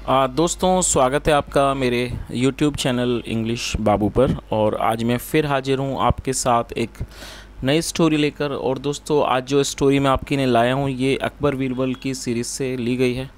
दोस्तों, स्वागत है आपका मेरे YouTube चैनल इंग्लिश बाबू पर। और आज मैं फिर हाजिर हूँ आपके साथ एक नई स्टोरी लेकर। और दोस्तों, आज जो स्टोरी मैं आपके लिए लाया हूँ ये अकबर बीरबल की सीरीज़ से ली गई है।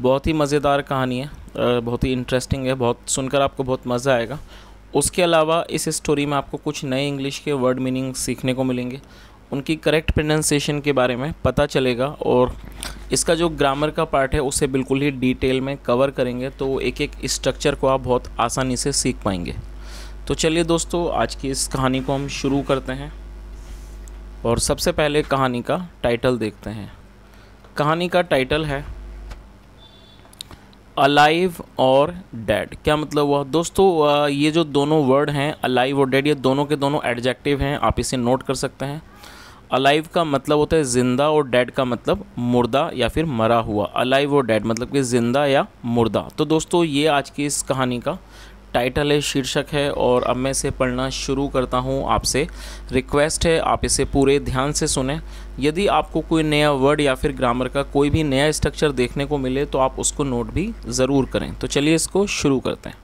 बहुत ही मज़ेदार कहानी है, बहुत ही इंटरेस्टिंग है, बहुत सुनकर आपको बहुत मज़ा आएगा। उसके अलावा इस स्टोरी में आपको कुछ नए इंग्लिश के वर्ड मीनिंग सीखने को मिलेंगे, उनकी करेक्ट प्रोनाउंसिएशन के बारे में पता चलेगा और इसका जो ग्रामर का पार्ट है उसे बिल्कुल ही डिटेल में कवर करेंगे, तो एक एक स्ट्रक्चर को आप बहुत आसानी से सीख पाएंगे। तो चलिए दोस्तों, आज की इस कहानी को हम शुरू करते हैं और सबसे पहले कहानी का टाइटल देखते हैं। कहानी का टाइटल है अलाइव और डेड। क्या मतलब हुआ दोस्तों? ये जो दोनों वर्ड हैं अलाइव और डेड, ये दोनों के दोनों एडजेक्टिव हैं, आप इसे नोट कर सकते हैं। अलाइव का मतलब होता है ज़िंदा और डेड का मतलब मुर्दा या फिर मरा हुआ। अलाइव और डेड मतलब कि ज़िंदा या मुर्दा। तो दोस्तों, ये आज की इस कहानी का टाइटल है, शीर्षक है। और अब मैं इसे पढ़ना शुरू करता हूँ। आपसे रिक्वेस्ट है आप इसे पूरे ध्यान से सुने। यदि आपको कोई नया वर्ड या फिर ग्रामर का कोई भी नया स्ट्रक्चर देखने को मिले तो आप उसको नोट भी ज़रूर करें। तो चलिए इसको शुरू करते हैं।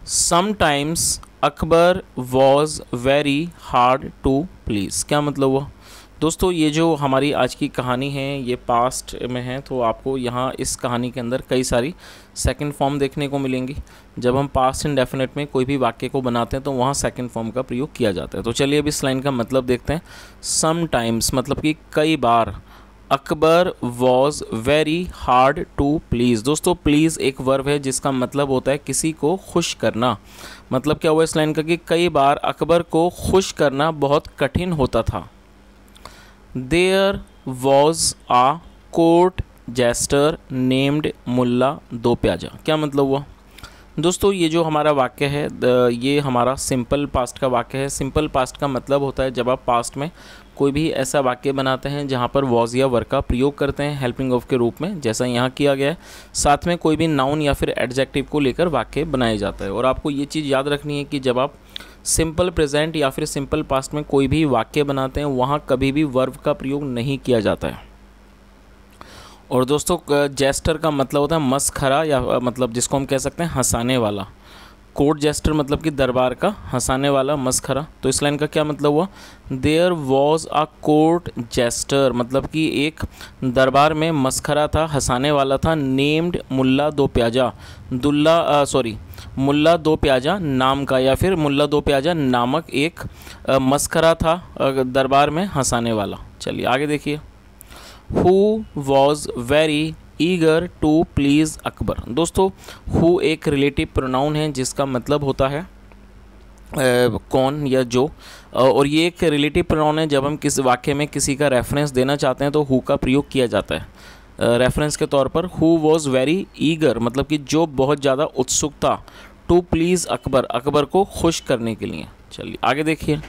Sometimes Akbar was very hard to please. क्या मतलब हुआ दोस्तों? ये जो हमारी आज की कहानी है ये पास्ट में है, तो आपको यहाँ इस कहानी के अंदर कई सारी सेकंड फॉर्म देखने को मिलेंगी। जब हम पास्ट इंडेफिनिट में कोई भी वाक्य को बनाते हैं तो वहाँ सेकंड फॉर्म का प्रयोग किया जाता है। तो चलिए अब इस लाइन का मतलब देखते हैं। समटाइम्स मतलब कि कई बार। Akbar was very hard to please. दोस्तों, प्लीज़ एक वर्ब है जिसका मतलब होता है किसी को खुश करना। मतलब क्या हुआ इस लाइन का कि कई बार अकबर को खुश करना बहुत कठिन होता था। There was a court jester named Mulla Do Piyaza. क्या मतलब हुआ दोस्तों? ये जो हमारा वाक्य है ये हमारा सिंपल पास्ट का वाक्य है। सिंपल पास्ट का मतलब होता है जब आप पास्ट में कोई भी ऐसा वाक्य बनाते हैं जहाँ पर वॉज या वर का प्रयोग करते हैं हेल्पिंग ऑफ के रूप में, जैसा यहाँ किया गया है। साथ में कोई भी नाउन या फिर एडजेक्टिव को लेकर वाक्य बनाया जाता है। और आपको ये चीज़ याद रखनी है कि जब आप सिंपल प्रेजेंट या फिर सिंपल पास्ट में कोई भी वाक्य बनाते हैं वहाँ कभी भी वर्ब का प्रयोग नहीं किया जाता है। और दोस्तों, जेस्टर का मतलब होता है मस्खरा या मतलब जिसको हम कह सकते हैं हंसाने वाला। कोर्ट जेस्टर मतलब कि दरबार का हंसाने वाला, मस्खरा। तो इस लाइन का क्या मतलब हुआ? There was a court jester मतलब कि एक दरबार में मस्खरा था, हंसाने वाला था। नेम्ड मुल्ला दो प्याजा। मुल्ला दो प्याजा नाम का या फिर मुल्ला दो प्याजा नामक एक मस्खरा था दरबार में हंसाने वाला। चलिए आगे देखिए। Who was very eager to please Akbar. दोस्तों, हु एक रिलेटिव प्रोनाउन है जिसका मतलब होता है कौन या जो। और ये एक रिलेटिव प्रोनाउन है जब हम किस वाक्य में किसी का रेफरेंस देना चाहते हैं तो हु का प्रयोग किया जाता है रेफरेंस के तौर पर। हु वॉज वेरी ईगर मतलब कि जो बहुत ज़्यादा उत्सुक था। टू प्लीज़ अकबर अकबर को खुश करने के लिए। चलिए आगे देखिए।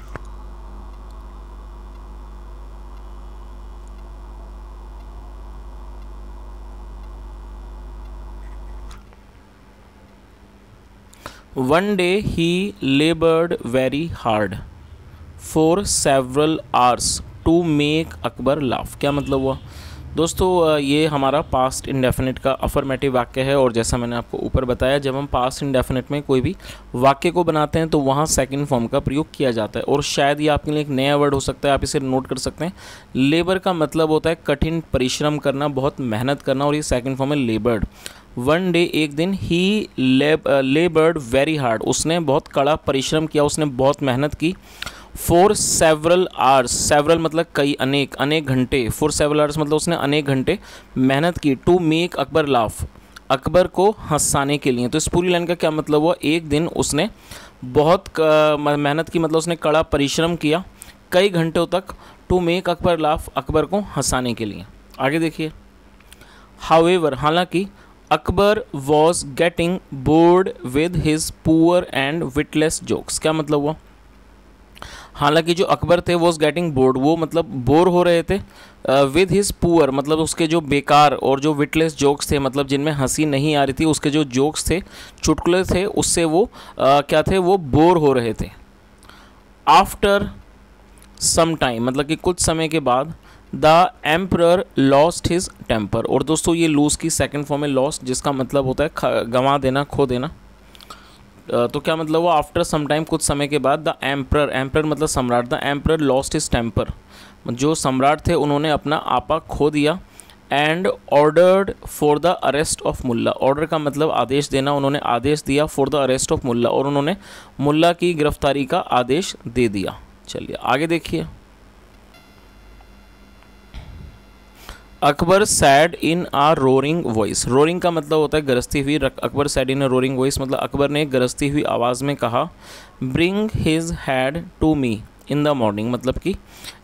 One day he labored very hard for several hours to make Akbar laugh। क्या मतलब हुआ दोस्तों? ये हमारा पास्ट इंडेफिनिट का अफर्मेटिव वाक्य है। और जैसा मैंने आपको ऊपर बताया, जब हम पास्ट इंडेफिनिट में कोई भी वाक्य को बनाते हैं तो वहाँ सेकंड फॉर्म का प्रयोग किया जाता है। और शायद ये आपके लिए एक नया वर्ड हो सकता है, आप इसे नोट कर सकते हैं। लेबर का मतलब होता है कठिन परिश्रम करना, बहुत मेहनत करना, और ये सेकंड फॉर्म है लेबर्ड। वन डे एक दिन, ही लेबर्ड वेरी हार्ड उसने बहुत कड़ा परिश्रम किया, उसने बहुत मेहनत की। फॉर सेवरल आवर्स, सेवरल मतलब कई, अनेक, अनेक घंटे। फॉर सेवरल आवर्स मतलब उसने अनेक घंटे मेहनत की। To make Akbar laugh Akbar को हंसाने के लिए। तो इस पूरी लाइन का क्या मतलब हुआ? एक दिन उसने बहुत मेहनत की मतलब उसने कड़ा परिश्रम किया कई घंटों तक। To make Akbar laugh Akbar को हंसाने के लिए। आगे देखिए। हाउएवर हालांकि Akbar was getting bored with his poor and witless jokes. क्या मतलब हुआ? हालांकि जो अकबर थे वॉज गेटिंग बोर्ड, वो मतलब बोर हो रहे थे। विद हिज पुअर मतलब उसके जो बेकार और जो विटलेस जोक्स थे मतलब जिनमें हंसी नहीं आ रही थी, उसके जो जोक्स थे, चुटकुले थे, उससे वो क्या थे, वो बोर हो रहे थे। आफ्टर सम टाइम मतलब कि कुछ समय के बाद the emperor lost his temper. और दोस्तों ये लूज की सेकंड फॉर्म है लॉस्ट, जिसका मतलब होता है गंवा देना, खो देना। तो क्या मतलब हुआ, आफ्टर सम टाइम, कुछ समय के बाद, द एम्परर, एम्परर मतलब सम्राट, the emperor lost his temper, जो सम्राट थे उन्होंने अपना आपा खो दिया। And ordered for the arrest of Mulla, order का मतलब आदेश देना, उन्होंने आदेश दिया for the arrest of Mulla, और उन्होंने मुल्ला की गिरफ्तारी का आदेश दे दिया। चलिए आगे देखिए। Akbar said in a roaring voice, roaring का मतलब होता है गरजती हुई, Akbar said in a roaring voice मतलब अकबर ने गरजती हुई आवाज़ में कहा, bring his head to me in the morning, मतलब कि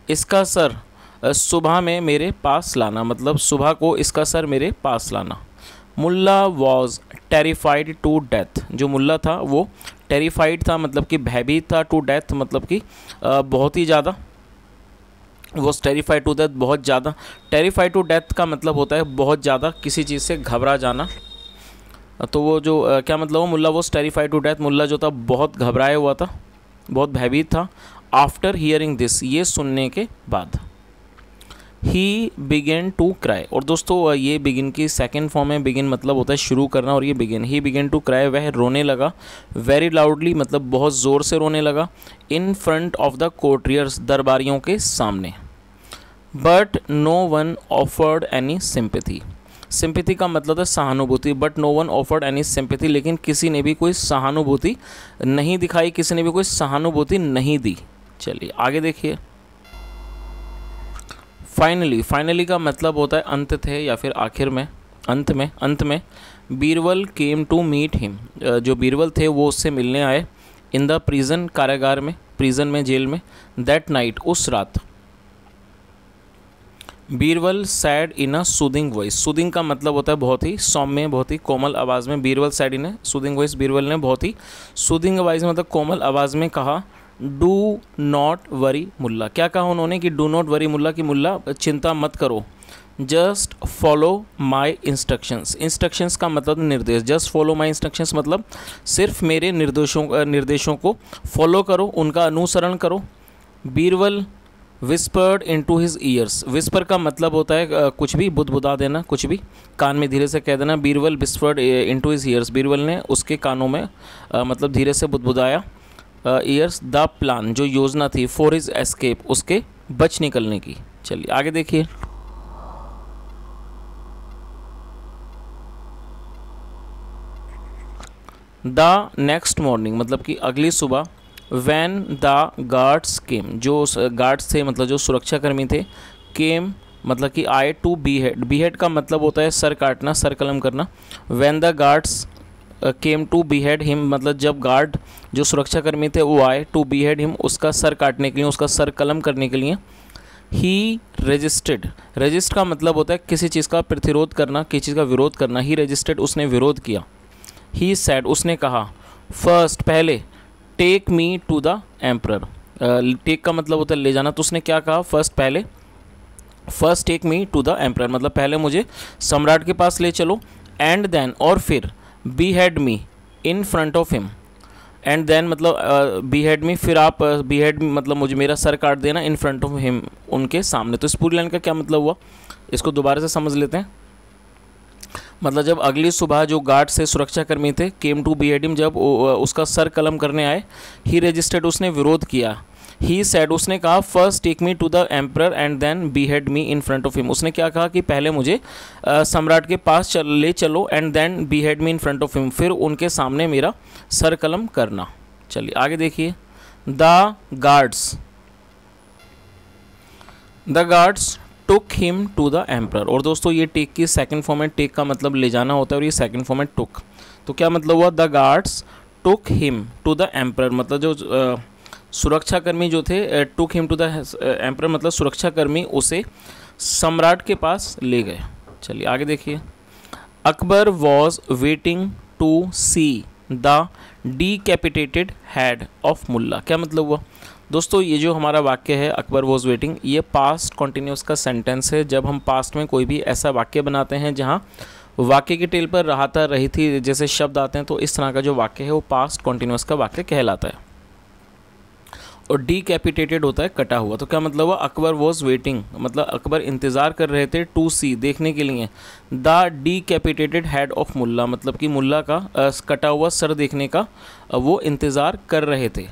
इसका सर सुबह में मेरे पास लाना, मतलब सुबह को इसका सर मेरे पास लाना। मुल्ला वॉज टेरिफाइड टू डेथ, जो मुल्ला था वो टेरिफाइड था मतलब कि भयभीत था, टू डेथ मतलब कि बहुत ही ज़्यादा, वॉज टेरिफाइड टू डेथ बहुत ज़्यादा। टेरिफाइड टू डेथ का मतलब होता है बहुत ज़्यादा किसी चीज़ से घबरा जाना। तो वो जो क्या मतलब वो मुल्ला वॉज टेरिफाइड टू डेथ, मुल्ला जो था बहुत घबराया हुआ था, बहुत भयभीत था। आफ्टर हियरिंग दिस, ये सुनने के बाद। ही बिगेन टू क्राई, और दोस्तों ये बिगिन की सेकेंड फॉर्म है, बिगिन मतलब होता है शुरू करना, और ये begin, he began to cry, वह रोने लगा, वेरी लाउडली मतलब बहुत ज़ोर से रोने लगा, in front of the courtiers, दरबारियों के सामने। But no one offered any sympathy, sympathy का मतलब है सहानुभूति, but no one offered any sympathy, लेकिन किसी ने भी कोई सहानुभूति नहीं दिखाई, किसी ने भी कोई सहानुभूति नहीं दी। चलिए आगे देखिए। फाइनली, फाइनली का मतलब होता है अंत थे या फिर आखिर में, अंत में, अंत में। Birbal came to meet him, जो बीरबल थे वो उससे मिलने आए। इन द प्रिजन, कारागार में, प्रिजन में, जेल में। दैट नाइट, उस रात। Birbal sad in a soothing voice, soothing का मतलब होता है बहुत ही सौम्य, बहुत ही कोमल आवाज़ में। Birbal sad in a soothing voice, Birbal ने बहुत ही सूदिंग आवाज़ में मतलब कोमल आवाज़ में कहा, डू नॉट वरी मुल्ला, क्या कहा उन्होंने कि डू नॉट वरी मुल्ला, कि मुल्ला चिंता मत करो, just follow my instructions, instructions का मतलब निर्देश, जस्ट फॉलो माई इंस्ट्रक्शंस मतलब सिर्फ मेरे निर्देशों को फॉलो करो, उनका अनुसरण करो। Birbal whispered into his years, whisper का मतलब होता है कुछ भी बुदबुदा देना, कुछ भी कान में धीरे से कह देना। Birbal whispered into his years, Birbal ने उसके कानों में मतलब धीरे से बुदबुदाया। ईयर्स द प्लान, जो योजना थी, फॉर हिज एस्केप, उसके बच निकलने की। चलिए आगे देखिए। द नेक्स्ट मॉर्निंग मतलब कि अगली सुबह। वैन द गार्ड्स केम, जो गार्ड्स थे मतलब जो सुरक्षाकर्मी थे, केम मतलब कि आए, to behead, behead का मतलब होता है सर काटना, सर कलम करना। When the guards came to behead him मतलब जब गार्ड जो सुरक्षाकर्मी थे वो आए, टू बी हेड हिम उसका सर काटने के लिए, उसका सर कलम करने के लिए। ही रजिस्टेड, रजिस्ट का मतलब होता है किसी चीज़ का प्रतिरोध करना, किसी चीज़ का विरोध करना। ही रजिस्टेड, उसने विरोध किया। ही सैड, उसने कहा, फर्स्ट पहले, take me to the emperor, take का मतलब होता है ले जाना, तो उसने क्या कहा, फर्स्ट पहले, first take me to the emperor मतलब पहले मुझे सम्राट के पास ले चलो। एंड देन, और फिर, behead me in front of him, and then मतलब बी हेड मी, फिर आप बी हेड मतलब मुझे मेरा सर काट देना, इन फ्रंट ऑफ हिम, उनके सामने। तो इस पूरी लाइन का क्या मतलब हुआ, इसको दोबारा से समझ लेते हैं। मतलब जब अगली सुबह जो गार्ड से सुरक्षाकर्मी थे, came to behead him, जब उसका सर कलम करने आए। ही रजिस्टर्ड, उसने विरोध किया। ही सैड, उसने कहा, first take me to the emperor and then behead me in front of him, उसने क्या कहा कि पहले मुझे सम्राट के पास ले चलो, and then behead me in front of him, फिर उनके सामने मेरा सर कलम करना। चलिए आगे देखिए। The guards took him to the emperor, और दोस्तों ये टेक की सेकंड फॉर्म है, टेक का मतलब ले जाना होता है और ये सेकंड फॉर्म है टुक। तो क्या मतलब हुआ, the guards took him to the emperor मतलब जो सुरक्षाकर्मी जो थे, took him to the emperor मतलब सुरक्षाकर्मी उसे सम्राट के पास ले गए। चलिए आगे देखिए। Akbar was waiting to see the decapitated head of Mulla, क्या मतलब हुआ दोस्तों, ये जो हमारा वाक्य है अकबर वॉज वेटिंग, ये पास्ट कॉन्टिन्यूस का सेंटेंस है। जब हम पास्ट में कोई भी ऐसा वाक्य बनाते हैं जहाँ वाक्य की टेल पर रहा था, रही थी जैसे शब्द आते हैं, तो इस तरह का जो वाक्य है वो पास्ट कॉन्टिन्यूस का वाक्य कहलाता है। और डिकैपिटेटेड होता है कटा हुआ। तो क्या मतलब हुआ, अकबर वॉज वेटिंग, मतलब अकबर इंतज़ार कर रहे थे, टू सी देखने के लिए, द डिकैपिटेटेड हेड ऑफ मुल्ला, मतलब कि मुल्ला का कटा हुआ सर देखने का वो इंतज़ार कर रहे थे।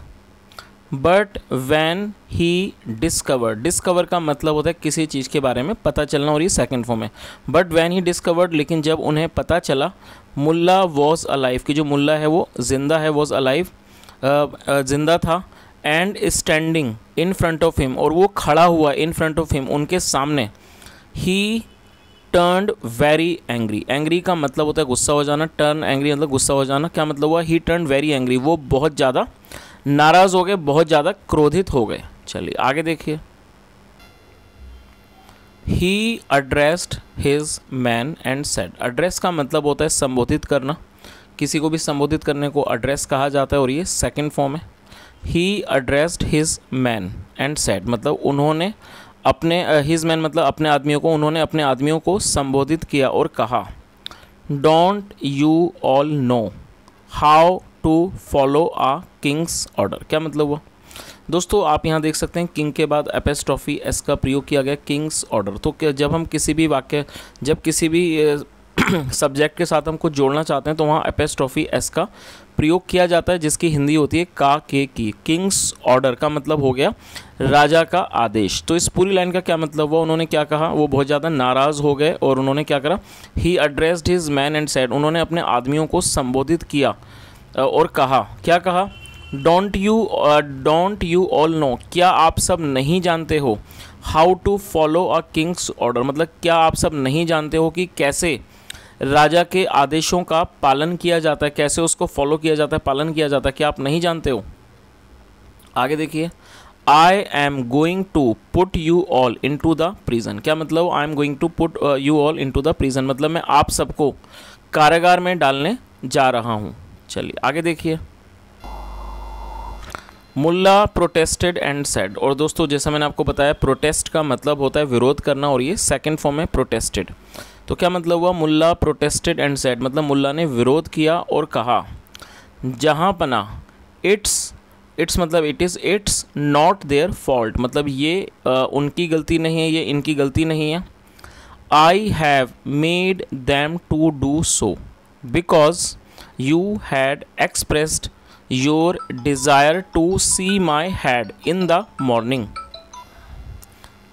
But when he discovered, discover का मतलब होता है किसी चीज़ के बारे में पता चलना, और ये सेकंड फॉर्म है। बट वैन ही डिस्कवर्ड, लेकिन जब उन्हें पता चला, मुल्ला वॉज अलाइव, कि जो मुल्ला है वो जिंदा है, वॉज अलाइव जिंदा था, and standing in front of him, और वो खड़ा हुआ इन फ्रंट ऑफ हिम, उनके सामने, ही टर्न्ड वेरी एंग्री, एंग्री का मतलब होता है गुस्सा हो जाना, टर्न एंग्री मतलब गुस्सा हो जाना, क्या मतलब हुआ, ही टर्न वेरी एंग्री, वो बहुत ज़्यादा नाराज़ हो गए, बहुत ज़्यादा क्रोधित हो गए। चलिए आगे देखिए, he addressed his man and said, address का मतलब होता है संबोधित करना, किसी को भी संबोधित करने को एड्रेस कहा जाता है, और ये सेकंड फॉर्म है। He addressed his man and said, मतलब उन्होंने अपने, हिज मैन मतलब अपने आदमियों को, उन्होंने अपने आदमियों को संबोधित किया और कहा, don't you all know how to follow a king's order, क्या मतलब हुआ। दोस्तों आप यहाँ देख सकते हैं किंग के बाद एपेस्ट्रॉफी एस का प्रयोग किया गया, किंग्स ऑर्डर। तो क्या जब हम किसी भी वाक्य, जब किसी भी सब्जेक्ट के साथ हम कुछ जोड़ना चाहते हैं तो वहाँ एपेस्ट्रॉफी एस का प्रयोग किया जाता है, जिसकी हिंदी होती है का के की। किंग्स ऑर्डर का मतलब हो गया राजा का आदेश। तो इस पूरी लाइन का क्या मतलब हुआ, उन्होंने क्या कहा, वो बहुत ज़्यादा नाराज़ हो गए और उन्होंने क्या करा, he addressed his man and said, उन्होंने अपने आदमियों को संबोधित किया और कहा, क्या कहा, डोंट यू ऑल नो, क्या आप सब नहीं जानते हो, how to follow a king's order, मतलब क्या आप सब नहीं जानते हो कि कैसे राजा के आदेशों का पालन किया जाता है, कैसे उसको फॉलो किया जाता है, पालन किया जाता है, क्या आप नहीं जानते हो। आगे देखिए, I am going to put you all into the prison, क्या मतलब, I am going to put you all into the prison, मतलब मैं आप सबको कारागार में डालने जा रहा हूँ। चलिए आगे देखिए, मुल्ला प्रोटेस्टेड एंड सेड, और दोस्तों जैसा मैंने आपको बताया प्रोटेस्ट का मतलब होता है विरोध करना, और ये सेकंड फॉर्म है प्रोटेस्टेड। तो क्या मतलब हुआ, मुल्ला प्रोटेस्टेड एंड सेड, मतलब मुल्ला ने विरोध किया और कहा, जहाँ पना, इट्स मतलब इट्स नॉट देयर फॉल्ट, मतलब ये उनकी गलती नहीं है, ये इनकी गलती नहीं है। I have made them to do so because you had expressed your desire to see my head in the morning.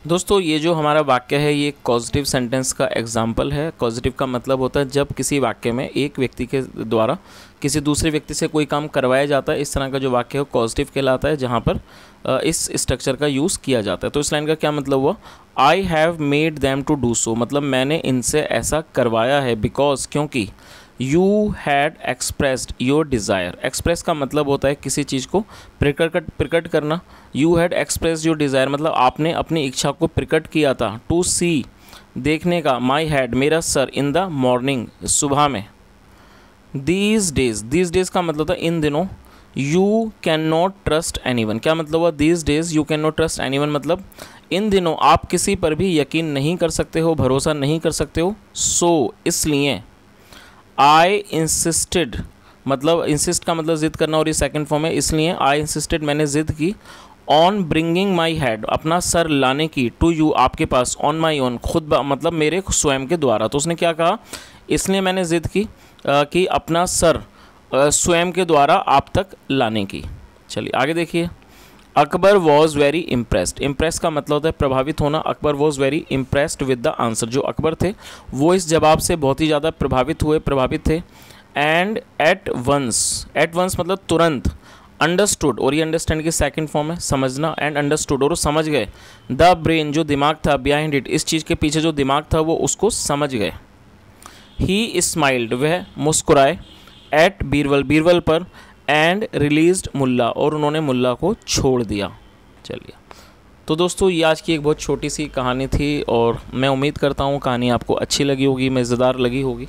दोस्तों ये जो हमारा वाक्य है ये कॉजेटिव सेंटेंस का एग्जाम्पल है। कॉजेटिव का मतलब होता है जब किसी वाक्य में एक व्यक्ति के द्वारा किसी दूसरे व्यक्ति से कोई काम करवाया जाता है, इस तरह का जो वाक्य है कॉजेटिव कहलाता है, जहाँ पर इस स्ट्रक्चर का यूज़ किया जाता है। तो इस लाइन का क्या मतलब हुआ, I have made them to do so, मतलब मैंने इनसे ऐसा करवाया है, बिकॉज क्योंकि, you had expressed your desire, express का मतलब होता है किसी चीज़ को प्रकट करना। You had express your desire मतलब आपने अपनी इच्छा को प्रकट किया था। टू सी देखने का, माई हैड मेरा सर, इन द मॉर्निंग सुबह में। दीज डेज का मतलब था इन दिनों। You can not trust any one, क्या मतलब हुआ, these days you can not trust any one मतलब इन दिनों आप किसी पर भी यकीन नहीं कर सकते हो, भरोसा नहीं कर सकते हो। सो इसलिए, आई इंसिस्टेड मतलब इंसिस्ट का मतलब ज़िद करना और ये सेकंड फॉर्म है, इसलिए आई इंसिस्टेड मैंने ज़िद की, ऑन ब्रिंगिंग माई हेड अपना सर लाने की, टू यू आपके पास, ऑन माई ओन खुद मतलब मेरे स्वयं के द्वारा। तो उसने क्या कहा, इसलिए मैंने ज़िद की कि अपना सर स्वयं के द्वारा आप तक लाने की। चलिए आगे देखिए, Akbar was very impressed, impress का मतलब होता है प्रभावित होना। Akbar was very impressed with the answer, जो अकबर थे वो इस जवाब से बहुत ही ज़्यादा प्रभावित थे। एंड एट वंस मतलब तुरंत, अंडरस्टूड और ये अंडरस्टैंड की सेकंड फॉर्म है समझना, एंड अंडरस्टूड और वो समझ गए, द ब्रेन जो दिमाग था, बिहाइंड इट इस चीज़ के पीछे जो दिमाग था वो उसको समझ गए। ही स्माइल्ड वह मुस्कुराए, एट बीरबल पर, एंड रिलीज्ड मुल्ला और उन्होंने मुल्ला को छोड़ दिया। चलिए तो दोस्तों ये आज की एक बहुत छोटी सी कहानी थी और मैं उम्मीद करता हूँ कहानी आपको अच्छी लगी होगी, मज़ेदार लगी होगी।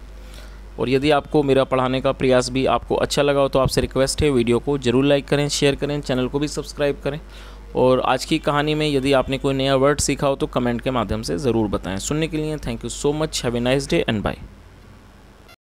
और यदि आपको मेरा पढ़ाने का प्रयास भी आपको अच्छा लगा हो तो आपसे रिक्वेस्ट है वीडियो को ज़रूर लाइक करें, शेयर करें, चैनल को भी सब्सक्राइब करें। और आज की कहानी में यदि आपने कोई नया वर्ड सीखा हो तो कमेंट के माध्यम से ज़रूर बताएं। सुनने के लिए thank you so much, have a nice day and bye.